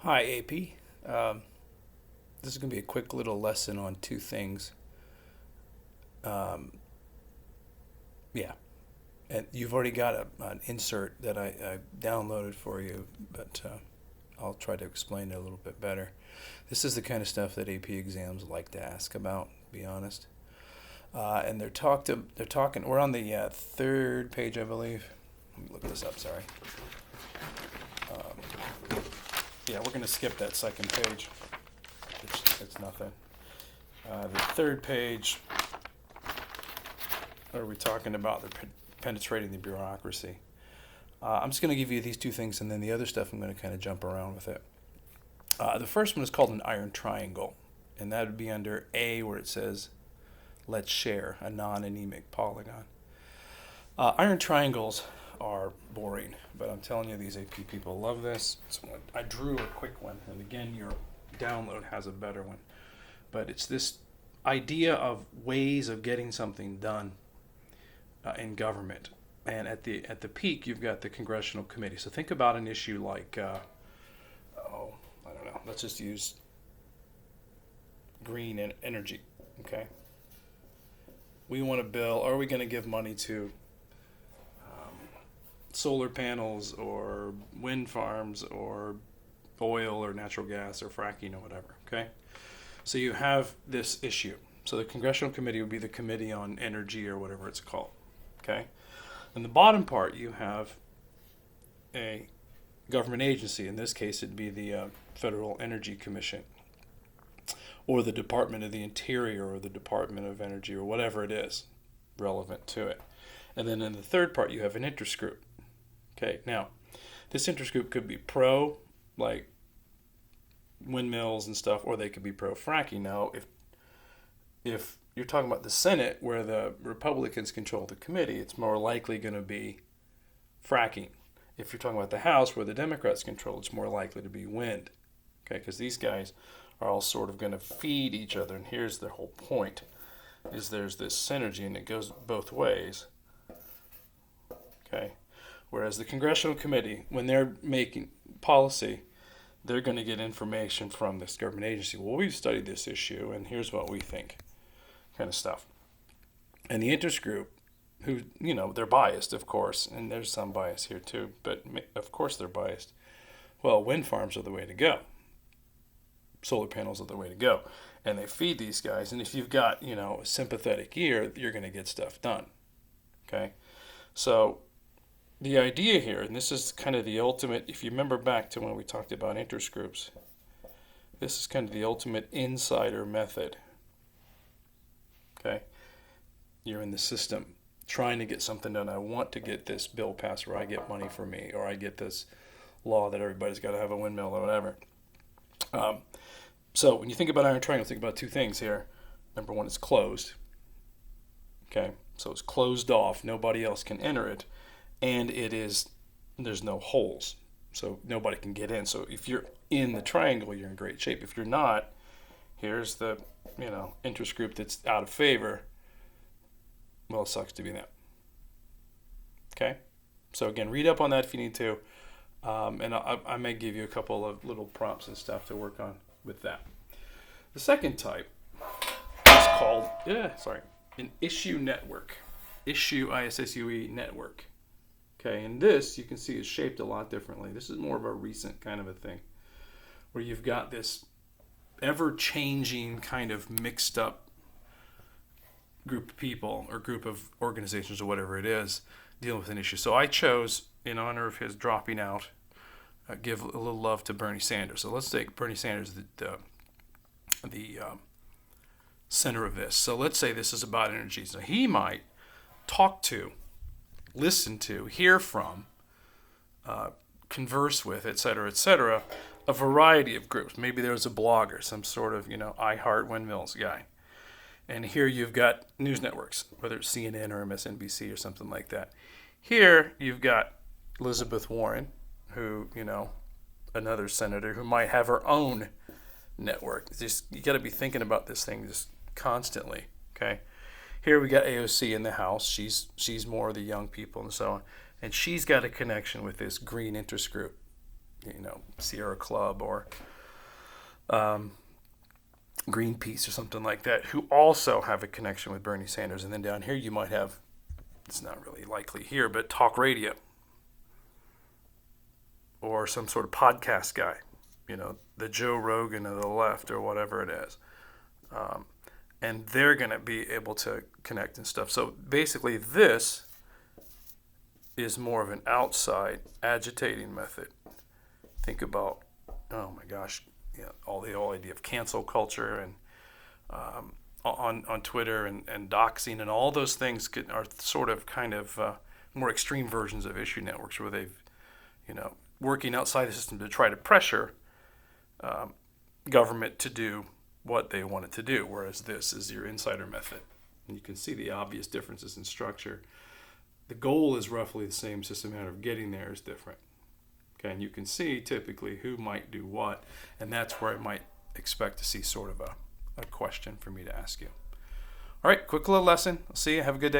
Hi, AP. Um, this is going to be a quick little lesson on two things. Um, yeah, and you've already got an insert that I downloaded for you, but I'll try to explain it a little bit better. This is the kind of stuff that AP exams like to ask about, to be honest. And they're talking. We're on the third page, I believe. Let me look this up. Sorry. Yeah, we're going to skip that second page. It's nothing. The third page, are we talking about the penetrating the bureaucracy? I'm just going to give you these two things, and then the other stuff I'm going to kind of jump around with it. The first one is called an iron triangle, and that would be under A, where it says let's share a non-anemic polygon. Iron triangles are boring, but I'm telling you, these AP people love this. So I drew a quick one, and again, your download has a better one. But it's this idea of ways of getting something done in government. And at the peak, you've got the congressional committee. So think about an issue like, I don't know. Let's just use green energy. Okay, we want a bill. Are we going to give money to solar panels or wind farms or oil or natural gas or fracking or whatever? Okay, so you have this issue. So the congressional committee would be the committee on energy or whatever it's called. Okay, in the bottom part you have a government agency. In this case, it'd be the Federal Energy Commission or the Department of the Interior or the Department of Energy or whatever it is relevant to it. And then in the third part, you have an interest group. Okay, now this interest group could be pro, like windmills and stuff, or they could be pro fracking. Now, if you're talking about the Senate, where the Republicans control the committee, it's more likely going to be fracking. If you're talking about the House, where the Democrats control, it's more likely to be wind. Okay, because these guys are all sort of going to feed each other, and here's the whole point: is there's this synergy, and it goes both ways. Okay, whereas the congressional committee, when they're making policy, they're going to get information from this government agency. Well, we've studied this issue, and here's what we think, kind of stuff. And the interest group, who, they're biased, of course, and there's some bias here too, but of course they're biased. Well, wind farms are the way to go. Solar panels are the way to go. And they feed these guys, and if you've got, a sympathetic ear, you're going to get stuff done. Okay? So the idea here, and this is kind of the ultimate, if you remember back to when we talked about interest groups, this is kind of the ultimate insider method. Okay? You're in the system trying to get something done. I want to get this bill passed, or I get money for me, or I get this law that everybody's got to have a windmill or whatever. So when you think about iron triangle, think about two things here. Number one, it's closed. Okay, so it's closed off. Nobody else can enter it, and there's no holes, so nobody can get in. So if you're in the triangle, you're in great shape. If you're not, here's the interest group that's out of favor. Well, it sucks to be that. Okay, so again, read up on that if you need to, and I may give you a couple of little prompts and stuff to work on with that. The second type is called an issue network. Issue ISSUE network. Okay, and this you can see is shaped a lot differently. This is more of a recent kind of a thing, where you've got this ever-changing kind of mixed up group of people or group of organizations or whatever it is dealing with an issue. So I chose, in honor of his dropping out, give a little love to Bernie Sanders. So let's take Bernie Sanders, the center of this. So let's say this is about energy. So he might talk to, listen to, hear from, converse with, etc., a variety of groups. Maybe there's a blogger, some sort of, I Heart Windmills guy. And here you've got news networks, whether it's CNN or MSNBC or something like that. Here you've got Elizabeth Warren, who, another senator who might have her own network. You got to be thinking about this thing just constantly. Okay. Here we got AOC in the House. She's more of the young people and so on, and she's got a connection with this green interest group. Sierra Club or Greenpeace or something like that, who also have a connection with Bernie Sanders. And then down here you might have, it's not really likely here, but talk radio or some sort of podcast guy, the Joe Rogan of the left or whatever it is. And they're going to be able to connect and stuff. So basically this is more of an outside agitating method. Think about, oh my gosh, all the whole idea of cancel culture and on Twitter and doxing and all those things are sort of kind of more extreme versions of issue networks where they've, working outside the system to try to pressure government to do what they want it to do, whereas this is your insider method. And you can see the obvious differences in structure. The goal is roughly the same, just a matter of getting there is different. Okay, and you can see typically who might do what, and that's where I might expect to see sort of a question for me to ask you. All right, quick little lesson. I'll see you. Have a good day.